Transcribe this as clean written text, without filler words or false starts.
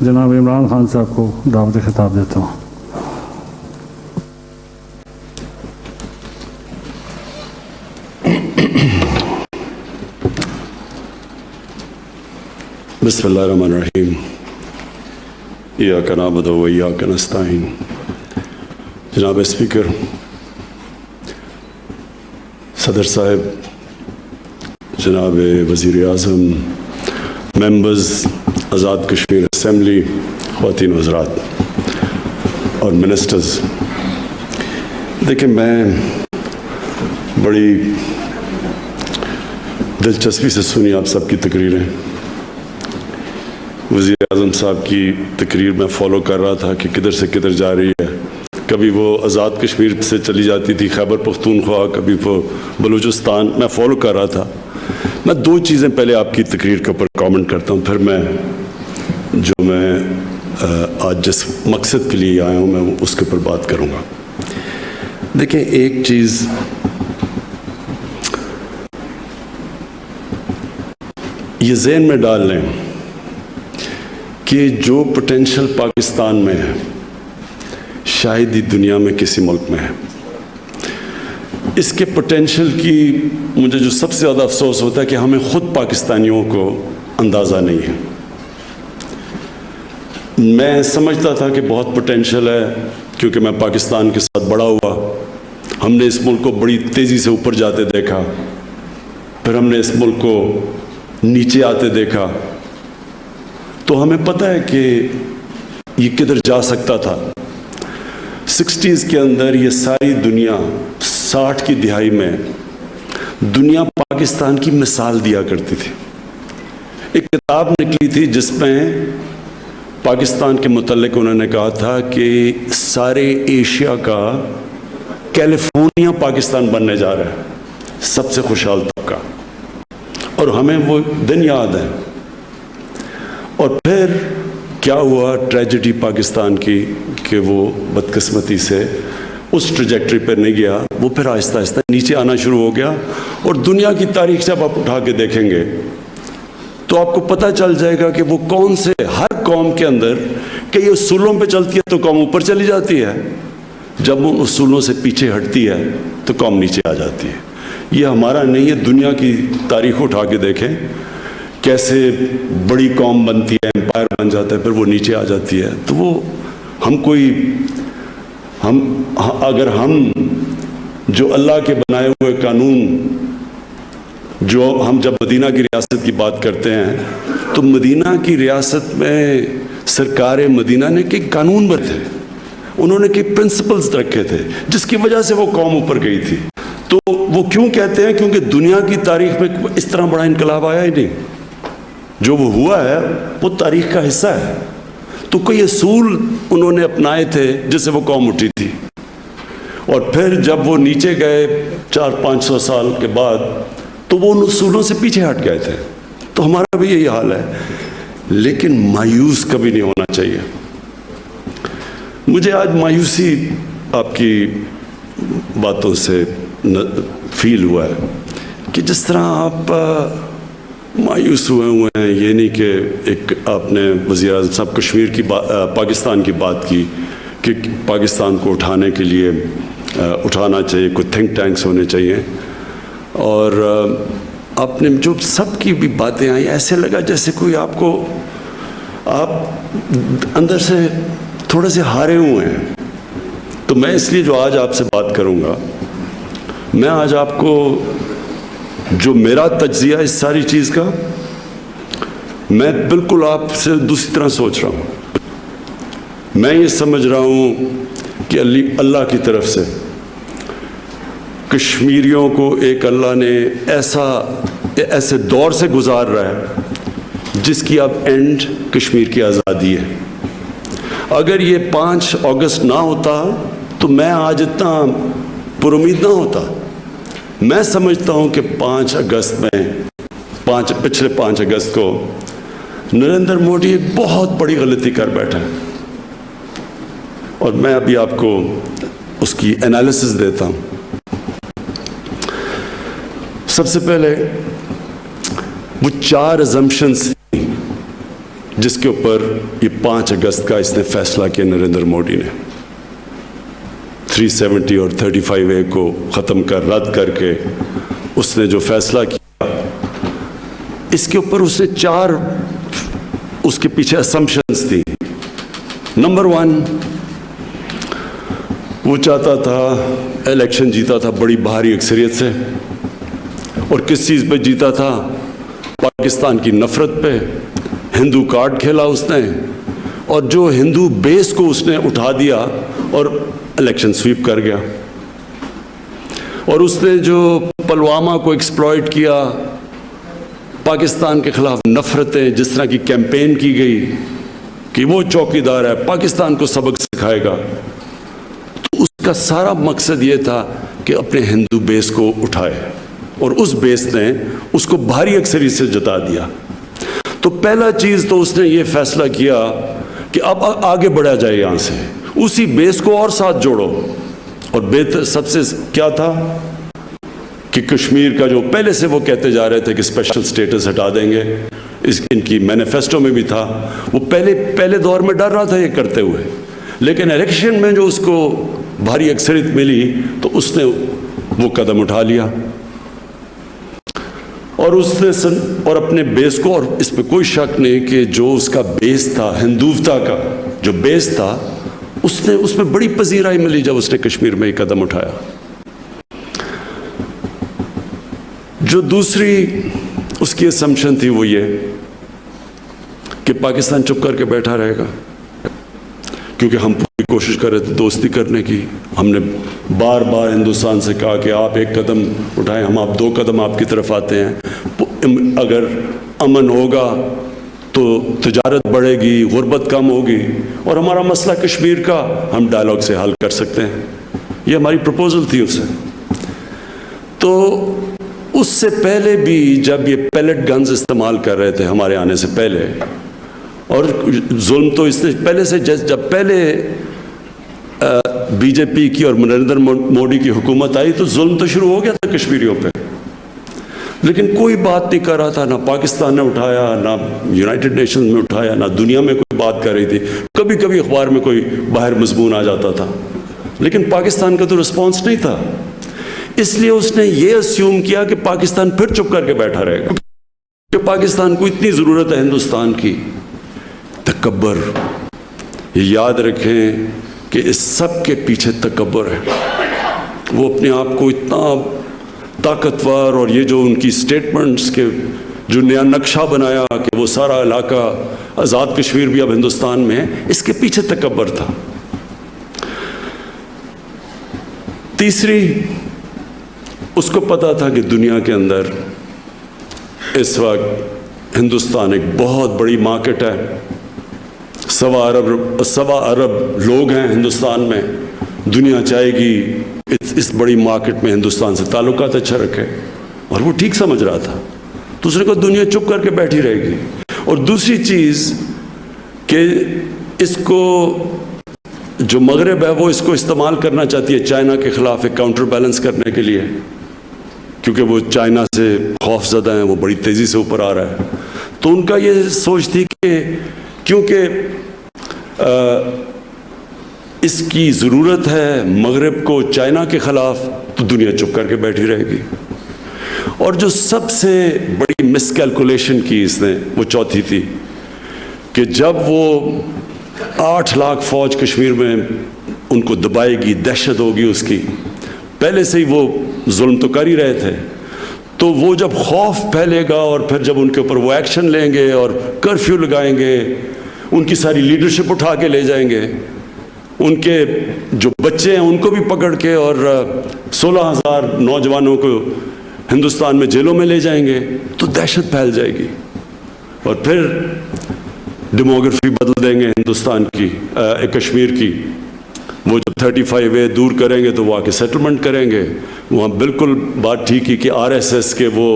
جناب عمران خان صاحب کو دعوت خطاب دیتا ہوں. بسم اللہ الرحمن الرحیم. ایاک نعبد و ایاک نستعین. جناب اسپیکر، صدر صاحب، جناب وزیر اعظم، ممبرز آزاد کشمیر اسمبلی، خواتین و حضرات اور منسٹرز، دیکھیں میں بڑی دلچسپی سے سنی آپ سب کی تقریریں. وزیر اعظم صاحب کی تقریر میں فالو کر رہا تھا کہ کدھر سے کدھر جا رہی ہے. کبھی وہ آزاد کشمیر سے چلی جاتی تھی خیبر پختونخوا، کبھی وہ بلوچستان. میں فالو کر رہا تھا. میں دو چیزیں پہلے آپ کی تقریر کے اوپر کامنٹ کرتا ہوں، پھر میں آج جس مقصد کے لیے آیا ہوں میں اس کے اوپر بات کروں گا. دیکھیں، ایک چیز یہ ذہن میں ڈال لیں کہ جو پوٹینشل پاکستان میں ہے شاید ہی دنیا میں کسی ملک میں ہے. اس کے پوٹینشل کی مجھے جو سب سے زیادہ افسوس ہوتا ہے کہ ہمیں خود پاکستانیوں کو اندازہ نہیں ہے. میں سمجھتا تھا کہ بہت پوٹینشل ہے کیونکہ میں پاکستان کے ساتھ بڑا ہوا. ہم نے اس ملک کو بڑی تیزی سے اوپر جاتے دیکھا، پھر ہم نے اس ملک کو نیچے آتے دیکھا، تو ہمیں پتہ ہے کہ یہ کدھر جا سکتا تھا. 60s کے اندر یہ ساری دنیا، 60 کی دہائی میں دنیا پاکستان کی مثال دیا کرتی تھی. ایک کتاب نکلی تھی جس میں پاکستان کے متعلق انہوں نے کہا تھا کہ سارے ایشیا کا کیلیفورنیا پاکستان بننے جا رہا ہے، سب سے خوشحال طبقہ. اور ہمیں وہ دن یاد ہے. اور پھر کیا ہوا ٹریجڈی پاکستان کی کہ وہ بدقسمتی سے اس ٹریجیکٹری پر نہیں گیا، وہ پھر آہستہ آہستہ نیچے آنا شروع ہو گیا. اور دنیا کی تاریخ جب آپ اٹھا کے دیکھیں گے تو آپ کو پتہ چل جائے گا کہ وہ کون سے، ہر قوم کے اندر کئی اصولوں پہ چلتی ہے تو قوم اوپر چلی جاتی ہے، جب ان اصولوں سے پیچھے ہٹتی ہے تو قوم نیچے آ جاتی ہے. یہ ہمارا نہیں ہے، دنیا کی تاریخ اٹھا کے دیکھیں کیسے بڑی قوم بنتی ہے، امپائر بن جاتا ہے، پھر وہ نیچے آ جاتی ہے. تو وہ اگر ہم جو اللہ کے بنائے ہوئے قانون، جو ہم جب مدینہ کی ریاست کی بات کرتے ہیں تو مدینہ کی ریاست میں سرکار مدینہ نے کئی قانون بنائے تھے، انہوں نے کئی پرنسپلز رکھے تھے جس کی وجہ سے وہ قوم اوپر گئی تھی. تو وہ کیوں کہتے ہیں؟ کیونکہ دنیا کی تاریخ میں اس طرح بڑا انقلاب آیا ہی نہیں. جو وہ ہوا ہے وہ تاریخ کا حصہ ہے. تو کوئی اصول انہوں نے اپنائے تھے جس سے وہ قوم اٹھی تھی، اور پھر جب وہ نیچے گئے 400-500 سال کے بعد تو وہ ان اصولوں سے پیچھے ہٹ گئے تھے. تو ہمارا بھی یہی حال ہے. لیکن مایوس کبھی نہیں ہونا چاہیے. مجھے آج مایوسی آپ کی باتوں سے فیل ہوا ہے کہ جس طرح آپ مایوس ہوئے ہیں. یہ نہیں کہ ایک آپ نے وزیر اعظم صاحب کشمیر کی پاکستان کی بات کی کہ پاکستان کو اٹھانے کے لیے اٹھانا چاہیے، کوئی تھنک ٹینکس ہونے چاہیے. اور آپ نے جو سب کی بھی باتیں آئیں ایسے لگا جیسے کوئی آپ اندر سے تھوڑے سے ہارے ہوئے ہیں. تو میں اس لیے جو آج آپ سے بات کروں گا، میں آج آپ کو جو میرا تجزیہ اس ساری چیز کا، میں بالکل آپ سے دوسری طرح سوچ رہا ہوں. میں یہ سمجھ رہا ہوں کہ اللہ کی طرف سے کشمیریوں کو ایک اللہ نے ایسے دور سے گزار رہا ہے جس کی اب اینڈ کشمیر کی آزادی ہے. اگر یہ 5 اگست نہ ہوتا تو میں آج اتنا پر امید نہ ہوتا. میں سمجھتا ہوں کہ 5 اگست میں پچھلے 5 اگست کو نریندر مودی ایک بہت بڑی غلطی کر بیٹھا ہے. اور میں ابھی آپ کو اس کی انالیسس دیتا ہوں. سب سے پہلے وہ 4 assumptions جس کے اوپر یہ 5 اگست کا اس نے فیصلہ کیا نریندر موڈی نے 370 اور 35A کو ختم کر رد کر کے اس نے جو فیصلہ کیا اس کے اوپر اس نے 4 اس کے پیچھے اسمپشنز تھی. نمبر 1 وہ چاہتا تھا الیکشن جیتا تھا بڑی بھاری اکثریت سے اور کس چیز پہ جیتا تھا پاکستان کی نفرت پہ. ہندو کارڈ کھیلا اس نے اور جو ہندو بیس کو اس نے اٹھا دیا اور الیکشن سویپ کر گیا. اور اس نے جو پلوامہ کو ایکسپلائٹ کیا پاکستان کے خلاف نفرتیں جس طرح کی کیمپین کی گئی کہ وہ چوکیدار ہے پاکستان کو سبق سکھائے گا تو اس کا سارا مقصد یہ تھا کہ اپنے ہندو بیس کو اٹھائے اور اس بیس نے اس کو بھاری اکثریت سے جتا دیا. تو پہلا چیز تو اس نے یہ فیصلہ کیا کہ اب آگے بڑھا جائے یہاں سے اسی بیس کو اور ساتھ جوڑو. اور بہتر سب سے کیا تھا کہ کشمیر کا جو پہلے سے وہ کہتے جا رہے تھے کہ اسپیشل سٹیٹس ہٹا دیں گے ان کی مینیفیسٹو میں بھی تھا وہ پہلے دور میں ڈر رہا تھا یہ کرتے ہوئے لیکن الیکشن میں جو اس کو بھاری اکثریت ملی تو اس نے وہ قدم اٹھا لیا اور اس نے اور اپنے بیس کو اور اس پہ کوئی شک نہیں کہ جو اس کا بیس تھا ہندوتا کا جو بیس تھا اس میں بڑی پذیرائی ملی جب اس نے کشمیر میں یہ قدم اٹھایا. جو دوسری اس کی اسمپشن تھی وہ یہ کہ پاکستان چپ کر کے بیٹھا رہے گا کیونکہ ہم پوری کوشش کر رہے تھے دوستی کرنے کی. ہم نے بار بار ہندوستان سے کہا کہ آپ 1 قدم اٹھائیں ہم 2 قدم آپ کی طرف آتے ہیں. اگر امن ہوگا تو تجارت بڑھے گی غربت کم ہوگی اور ہمارا مسئلہ کشمیر کا ہم ڈائلاگ سے حل کر سکتے ہیں. یہ ہماری پروپوزل تھی اسے. تو اس سے پہلے بھی جب یہ پیلٹ گنز استعمال کر رہے تھے ہمارے آنے سے پہلے اور ظلم تو اس نے پہلے سے جب پہلے بی جے پی کی اور نریندر موڈی کی حکومت آئی تو ظلم تو شروع ہو گیا تھا کشمیریوں پہ لیکن کوئی بات نہیں کر رہا تھا. نہ پاکستان نے اٹھایا نہ یونائٹڈ نیشنز میں اٹھایا نہ دنیا میں کوئی بات کر رہی تھی. کبھی کبھی اخبار میں کوئی باہر مضمون آ جاتا تھا لیکن پاکستان کا تو رسپانس نہیں تھا. اس لیے اس نے یہ اسیوم کیا کہ پاکستان پھر چپ کر کے بیٹھا رہے گا کہ پاکستان کو اتنی ضرورت ہے ہندوستان کی. تکبر یہ یاد رکھیں کہ اس سب کے پیچھے تکبر ہے. وہ اپنے آپ کو اتنا طاقتور اور یہ جو ان کی سٹیٹمنٹس کے جو نیا نقشہ بنایا کہ وہ سارا علاقہ آزاد کشمیر بھی اب ہندوستان میں ہے اس کے پیچھے تکبر تھا. تیسری اس کو پتا تھا کہ دنیا کے اندر اس وقت ہندوستان ایک بہت بڑی مارکیٹ ہے. 1.25 ارب لوگ ہیں ہندوستان میں. دنیا چاہے گی اس بڑی مارکیٹ میں ہندوستان سے تعلقات اچھا رکھے اور وہ ٹھیک سمجھ رہا تھا. دوسرے کو دنیا چپ کر کے بیٹھی رہے گی. اور دوسری چیز کہ اس کو جو مغرب ہے وہ اس کو استعمال کرنا چاہتی ہے چائنا کے خلاف ایک کاؤنٹر بیلنس کرنے کے لیے کیونکہ وہ چائنا سے خوف زدہ ہیں وہ بڑی تیزی سے اوپر آ رہا ہے. تو ان کا یہ سوچ تھی کہ کیونکہ اس کی ضرورت ہے مغرب کو چائنا کے خلاف تو دنیا چپ کر کے بیٹھی رہے گی. اور جو سب سے بڑی مس کیلکولیشن کی اس نے وہ چوتھی تھی کہ جب وہ 8 لاکھ فوج کشمیر میں ان کو دبائے گی دہشت ہوگی اس کی پہلے سے ہی وہ ظلم تو کر ہی رہے تھے تو وہ جب خوف پھیلے گا اور پھر جب ان کے اوپر وہ ایکشن لیں گے اور کرفیو لگائیں گے ان کی ساری لیڈرشپ اٹھا کے لے جائیں گے ان کے جو بچے ہیں ان کو بھی پکڑ کے اور 16,000 نوجوانوں کو ہندوستان میں جیلوں میں لے جائیں گے تو دہشت پھیل جائے گی اور پھر ڈیموگرافی بدل دیں گے ہندوستان کی کشمیر کی. وہ جب 35A دور کریں گے تو وہ آ کے سیٹلمنٹ کریں گے. وہاں بالکل بات ٹھیک ہی کہ RSS کے وہ